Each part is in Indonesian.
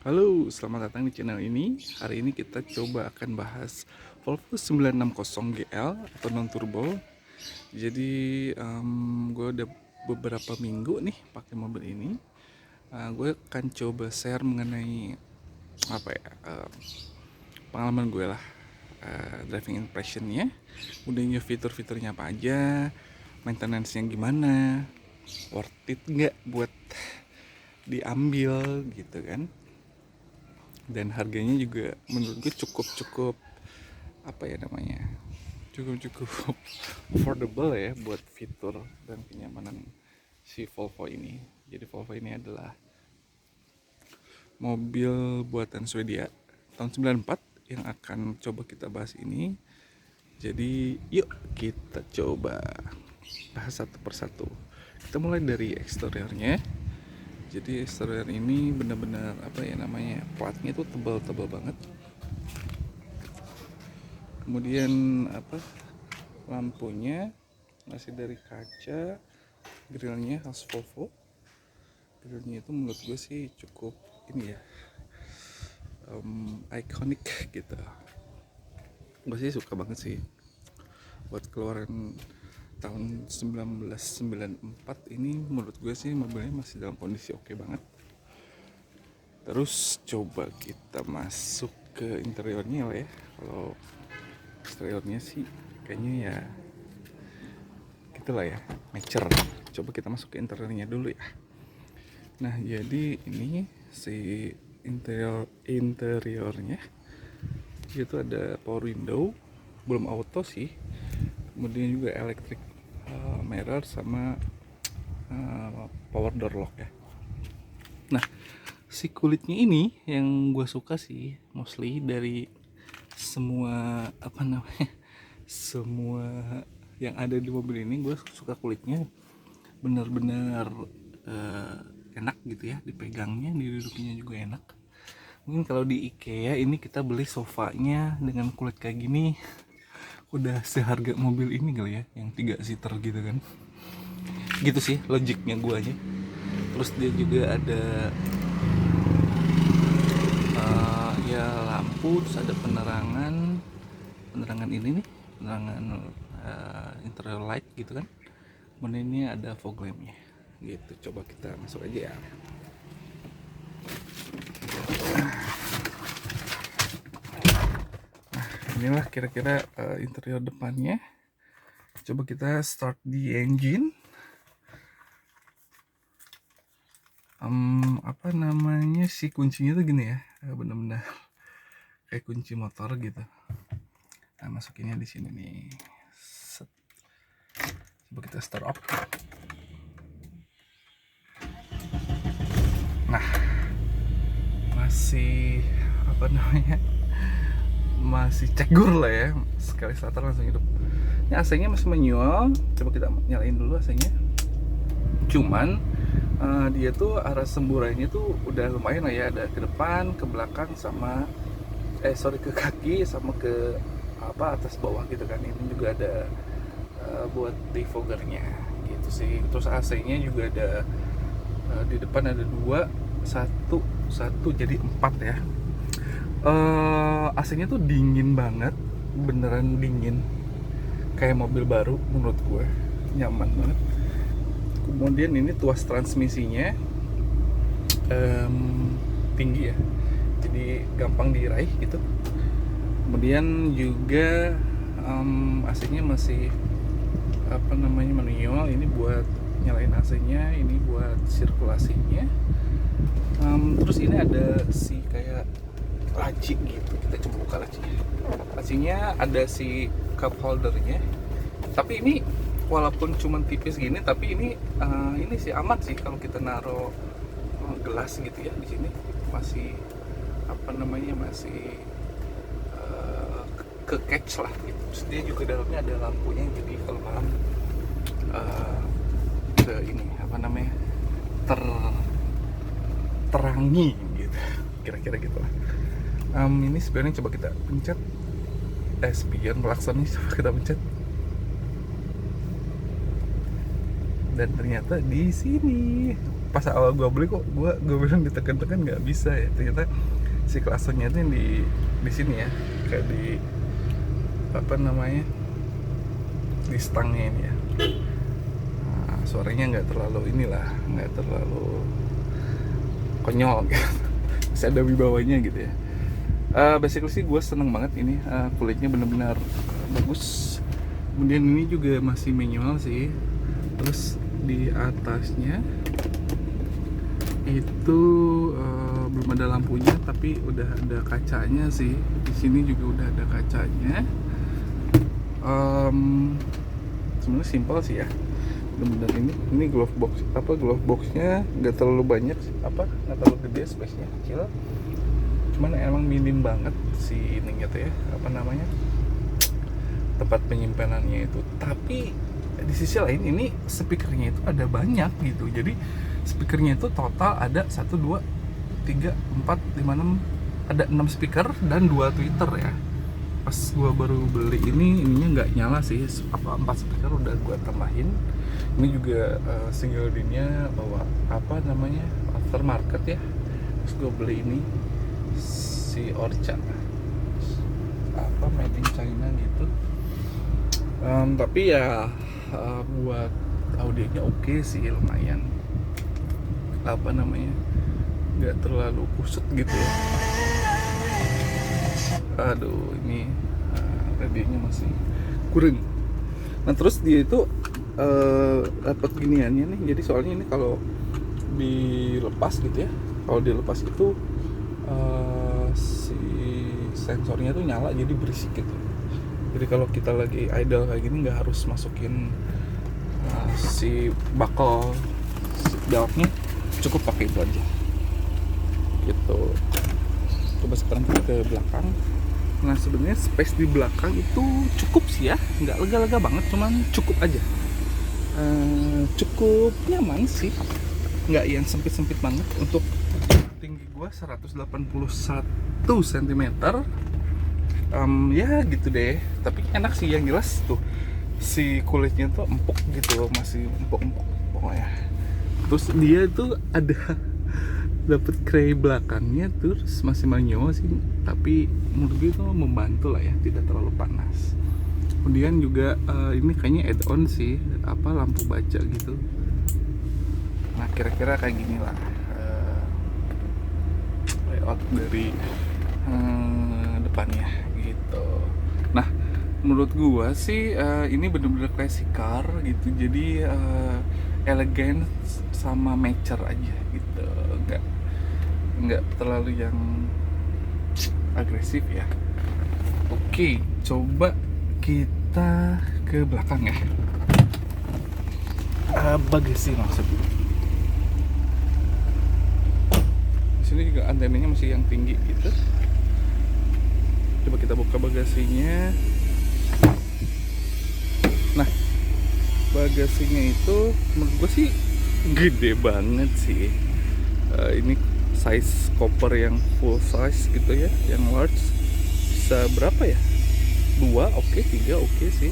Halo, selamat datang di channel ini. Hari ini kita coba akan bahas Volvo 960 GL atau non turbo. Jadi gue udah beberapa minggu nih pakai mobil ini. Gue akan coba share mengenai apa ya pengalaman gue lah, driving impressionnya, kemudian fitur-fiturnya apa aja, maintenance-nya gimana, worth it nggak buat diambil gitu kan. Dan harganya juga menurut gue cukup apa ya namanya, cukup affordable ya buat fitur dan kenyamanan si Volvo ini. Jadi Volvo ini adalah mobil buatan Swedia tahun 94 yang akan coba kita bahas ini. Jadi yuk kita coba bahas satu persatu. Kita mulai dari eksteriornya. Jadi eksterior ini benar-benar apa ya namanya, platnya itu tebal-tebal banget. Kemudian apa, lampunya masih dari kaca, grillnya khas Volvo. Grillnya itu menurut gue sih cukup ini ya, iconic gitu. Gue sih suka banget sih buat keluaran tahun 1994 ini. Menurut gue sih mobilnya masih dalam kondisi oke banget. Terus coba kita masuk ke interiornya lah ya. Kalau eksteriornya sih kayaknya ya gitulah ya, mature. Coba kita masuk ke interiornya dulu ya. Nah, jadi ini si interiornya itu ada power window, belum auto sih. Kemudian juga electric mirror sama power door lock ya. Nah, si kulitnya ini yang gue suka sih, mostly dari semua apa namanya, semua yang ada di mobil ini gue suka kulitnya. Benar-benar enak gitu ya dipegangnya, diduduknya juga enak. Mungkin kalau di IKEA ini kita beli sofanya dengan kulit kayak gini udah seharga mobil ini kali ya, yang 3 seater gitu kan. Gitu sih logiknya gue aja. Terus dia juga ada ya lampu, terus ada penerangan ini nih, penerangan interior light gitu kan. Kemudian ini ada fog lampnya gitu. Coba kita masuk aja ya. Inilah kira-kira interior depannya. Coba kita start di engine. Apa namanya, si kuncinya tuh gini ya, bener-bener kayak kunci motor gitu. Nah, masukinnya di sini nih. Set. Coba kita start up. Nah, masih apa namanya, masih cegur lah ya. Sekali starter langsung hidup. Ini AC-nya masih manual. Coba kita nyalain dulu AC-nya. Cuman dia tuh arah semburannya tuh udah lumayan lah ya, ada ke depan, ke belakang, sama ke kaki, sama ke apa, atas bawah gitu kan. Ini juga ada buat defoggernya gitu sih. Terus AC-nya juga ada di depan ada dua, satu jadi 4 ya. AC-nya tuh dingin banget, beneran dingin, kayak mobil baru menurut gue, nyaman banget. Kemudian ini tuas transmisinya tinggi ya, jadi gampang diraih gitu. Kemudian juga AC-nya masih apa namanya, manual. Ini buat nyalain AC-nya, ini buat sirkulasinya. Terus ini ada si kayak laci gitu, kita coba buka lacinya, ada si cup holdernya. Tapi ini walaupun cuma tipis gini, tapi ini sih aman sih kalau kita naruh gelas gitu ya. Di sini masih apa namanya, masih ke catch lah gitu. Terus dia juga dalamnya ada lampunya, jadi kalau malam ke ini apa namanya, terangi gitu, kira-kira gitu lah. Ini sebenarnya coba kita pencet spion pelaksananya, coba kita pencet. Dan ternyata di sini pas awal gue beli kok gue bilang ditekan-tekan nggak bisa ya, ternyata si klasonya itu yang di sini ya, kayak di apa namanya, di stangnya ini ya. Nah, suaranya nggak terlalu nggak terlalu konyol gitu. Masih ada wibawanya gitu ya. Basically sih gue seneng banget ini, kulitnya benar-benar bagus. Kemudian ini juga masih manual sih. Terus di atasnya itu belum ada lampunya, tapi udah ada kacanya sih. Di sini juga udah ada kacanya. Sebenarnya simpel sih ya. Benar-benar ini glove boxnya nggak terlalu banyak, nggak terlalu gede, space-nya kecil. Cuman emang minim banget si ininya tuh ya, tempat penyimpanannya itu. Tapi di sisi lain ini speakernya itu ada banyak gitu. Jadi speakernya itu total ada 1, 2, 3, 4, 5, 6, ada 6 speaker dan 2 tweeter ya. Pas gua baru beli ininya nggak nyala sih, 4 speaker udah gua tambahin. Ini juga single din-nya bawa aftermarket ya. Terus gua beli ini si Orca made in China gitu. Tapi ya buat audionya oke sih, lumayan nggak terlalu kusut gitu ya. Aduh, ini radionya masih kurang. Nah terus dia itu dapat giniannya nih, jadi soalnya ini kalau dilepas gitu ya, kalau dilepas itu si sensornya tuh nyala jadi berisik gitu. Jadi kalau kita lagi idle kayak gini nggak harus masukin si buckle beltnya, cukup pakai itu aja gitu. Coba sekarang kita ke belakang. Nah sebenarnya space di belakang itu cukup sih ya, nggak lega-lega banget, cuman cukup aja. Cukup nyaman sih, nggak yang sempit-sempit banget. Untuk tinggi gua 181 cm, ya gitu deh. Tapi enak sih, yang jelas tuh si kulitnya tuh empuk gitu, masih empuk-empuk pokoknya. Terus dia tuh ada dapat kray belakangnya, terus masih manual sih, tapi menurut gue itu membantu lah ya, tidak terlalu panas. Kemudian juga ini kayaknya add-on sih, lampu baca gitu. Nah kira-kira kayak gini lah layout dari depannya gitu. Nah menurut gua sih ini bener-bener classic car gitu, jadi elegan sama mature aja gitu, nggak terlalu yang agresif ya. Oke, coba kita ke belakang ya. Bagasi maksudnya. Di sini juga antenanya masih yang tinggi gitu. Coba kita buka bagasinya. Nah, bagasinya itu menurut gue sih gede banget sih. Ini size koper yang full size gitu ya, yang large. Bisa berapa ya? 2 oke, 3 oke sih.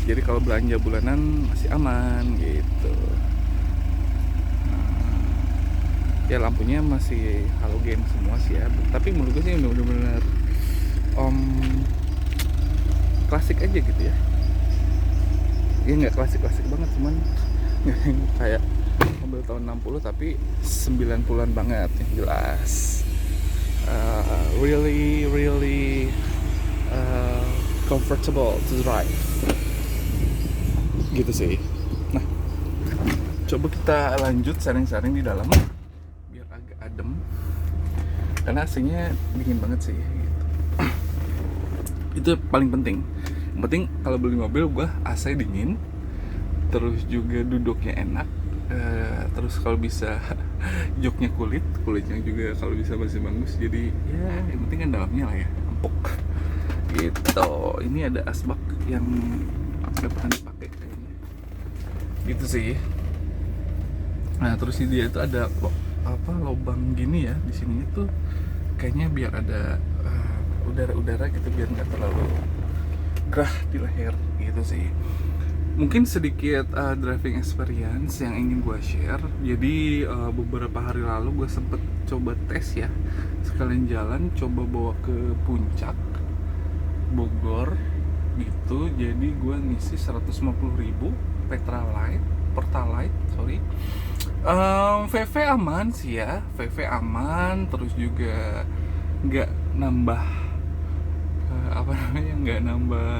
Jadi kalau belanja bulanan masih aman gitu. Ya lampunya masih halogen semua sih ya. Tapi menurut gue sih bener-bener klasik aja gitu ya. Ya nggak klasik-klasik banget, cuman kayak mobil tahun 60 tapi 90-an banget yang jelas. Really comfortable to drive gitu sih. Nah coba kita lanjut sharing-sharing di dalam biar agak adem, karena AC-nya dingin banget sih gitu. Itu paling penting. Yang penting kalau beli mobil gua AC dingin, terus juga duduknya enak, terus kalau bisa joknya kulitnya juga kalau bisa masih bagus. Jadi ya yang penting kan dalamnya lah ya empuk gitu. Ini ada asbak yang nggak pernah dipakai kayaknya gitu sih. Nah terus dia itu ada lubang gini ya di sini itu, kayaknya biar ada udara-udara gitu, biar nggak terlalu gerah di leher gitu sih. mungkin sedikit driving experience yang ingin gue share. Jadi beberapa hari lalu gue sempet coba tes ya, sekalian jalan coba bawa ke puncak Bogor gitu. Jadi gue ngisi 150.000 Pertalite, sorry. VV aman sih ya, VV aman, terus juga nggak nambah nggak nambah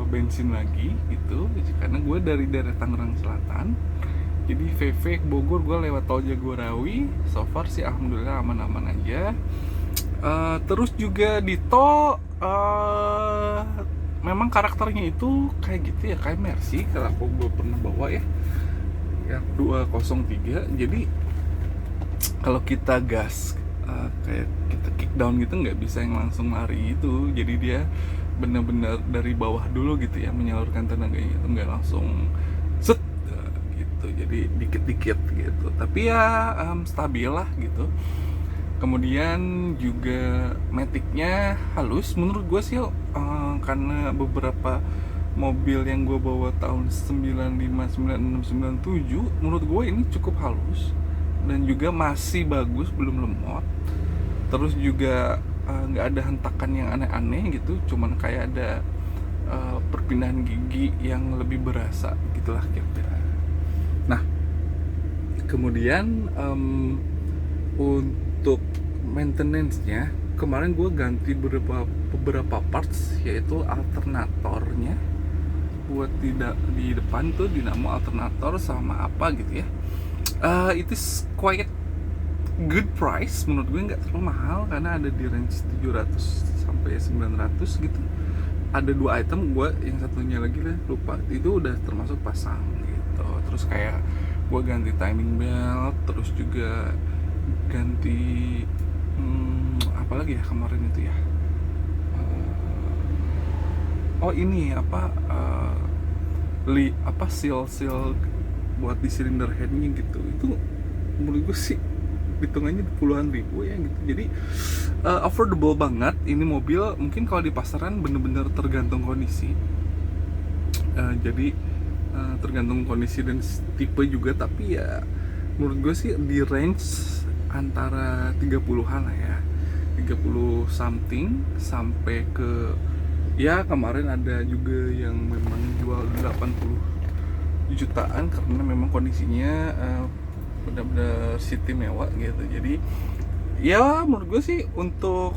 bensin lagi gitu, karena gue dari daerah Tangerang Selatan. Jadi VV Bogor gue lewat tol Jagorawi, so far sih alhamdulillah aman-aman aja. Terus juga di tol memang karakternya itu kayak gitu ya, kayak Mercy kalau aku gue pernah bawa ya, yang 203. Jadi kalau kita gas kayak kita kick down gitu, nggak bisa yang langsung lari itu. Jadi dia benar-benar dari bawah dulu gitu ya, menyalurkan tenaganya itu, nggak langsung set gitu. Jadi dikit-dikit gitu, tapi ya stabil lah gitu. Kemudian juga maticnya halus menurut gue sih, karena beberapa mobil yang gue bawa tahun 95, 96, 97 menurut gue ini cukup halus dan juga masih bagus, belum lemot. Terus juga nggak ada hentakan yang aneh-aneh gitu, cuman kayak ada perpindahan gigi yang lebih berasa gitulah kira-kira. Nah, kemudian untuk maintenance-nya kemarin gue ganti beberapa parts, yaitu alternatornya buat di depan tuh dinamo alternator sama apa gitu ya. It is quite good price menurut gue, nggak terlalu mahal karena ada di range 700 sampai 900 gitu. Ada 2 item, gue yang satunya lagi lah lupa, itu udah termasuk pasang gitu. Terus kayak gue ganti timing belt, terus juga ganti apa lagi ya kemarin itu ya, ini seal buat di silinder headnya gitu. Itu menurut gue sih hitungannya puluhan ribu ya gitu. Jadi affordable banget ini mobil. Mungkin kalau di pasaran bener-bener tergantung kondisi, jadi tergantung kondisi dan tipe juga. Tapi ya menurut gue sih di range antara 30-an lah ya, 30 something sampai ke, ya kemarin ada juga yang memang jual 80 jutaan karena memang kondisinya benar-benar city mewah gitu. Jadi ya menurut gue sih untuk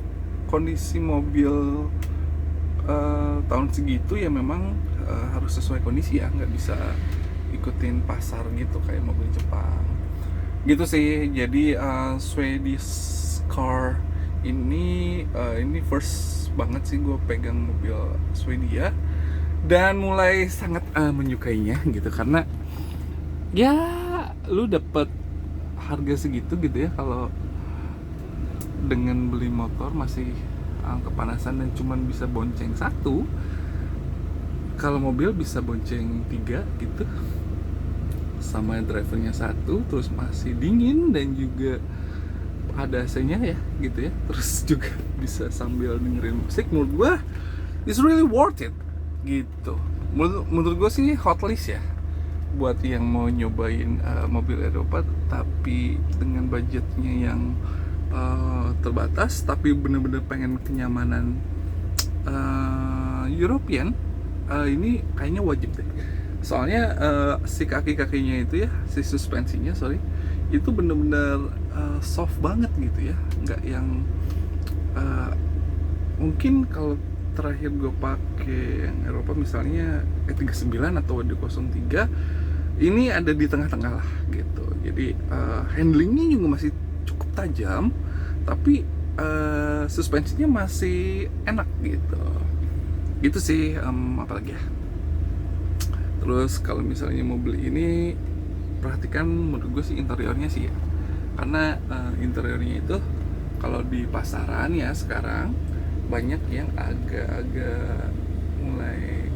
kondisi mobil tahun segitu ya memang harus sesuai kondisi ya, nggak bisa ikutin pasar gitu kayak mobil Jepang gitu sih. Jadi Swedish car ini first banget sih gue pegang mobil Swedia, dan mulai sangat menyukainya gitu, karena ya lu dapet harga segitu gitu ya. Kalau dengan beli motor masih kepanasan dan cuman bisa bonceng 1, kalau mobil bisa bonceng 3 gitu, sama drivernya 1, terus masih dingin dan juga ada AC-nya ya gitu ya. Terus juga bisa sambil dengerin musik. Menurut gua it's really worth it gitu. Menurut gua sih hot list ya buat yang mau nyobain mobil Eropa tapi dengan budgetnya yang terbatas, tapi bener-bener pengen kenyamanan European. Ini kayaknya wajib deh. Soalnya si kaki-kakinya itu ya, si suspensinya itu bener-bener soft banget gitu ya, nggak yang mungkin kalau terakhir gue pakai yang Eropa misalnya E39 atau D03, ini ada di tengah-tengah lah gitu. Jadi handlingnya juga masih cukup tajam, tapi suspensinya masih enak gitu. Gitu sih. Apalagi ya, terus kalau misalnya mau beli ini, perhatikan menurut gue sih interiornya sih ya. Karena interiornya itu kalau di pasaran ya sekarang banyak yang agak-agak mulai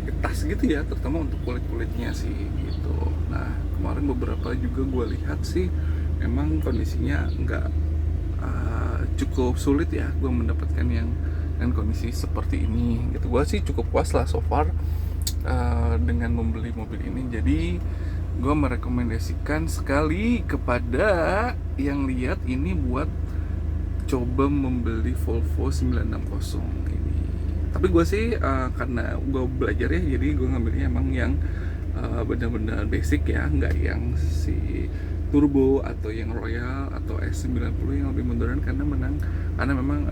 getas gitu ya, terutama untuk kulit-kulitnya sih gitu. Nah kemarin beberapa juga gue lihat sih memang kondisinya nggak cukup sulit ya gue mendapatkan yang dengan kondisi seperti ini gitu. Gue sih cukup puas lah so far. dengan membeli mobil ini. Jadi gue merekomendasikan sekali kepada yang lihat ini buat coba membeli Volvo 960 ini. Tapi gue sih karena gue belajar ya, jadi gue ngambilnya emang yang benar-benar basic ya, nggak yang si turbo atau yang royal atau S90 yang lebih modern, karena memang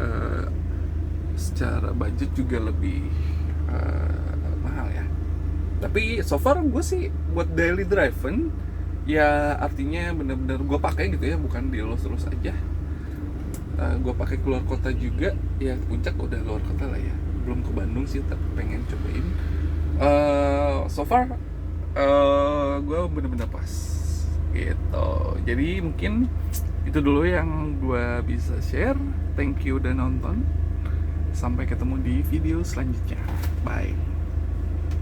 secara budget juga lebih mahal ya. Tapi so far gue sih buat daily driven ya, artinya bener-bener gue pakai gitu ya, bukan di los aja. Gue pakai keluar kota juga ya. Puncak udah luar kota lah ya, belum ke Bandung sih, tapi pengen cobain. So far gue bener-bener pas gitu. Jadi mungkin itu dulu yang gue bisa share. Thank you udah nonton. Sampai ketemu di video selanjutnya. Bye.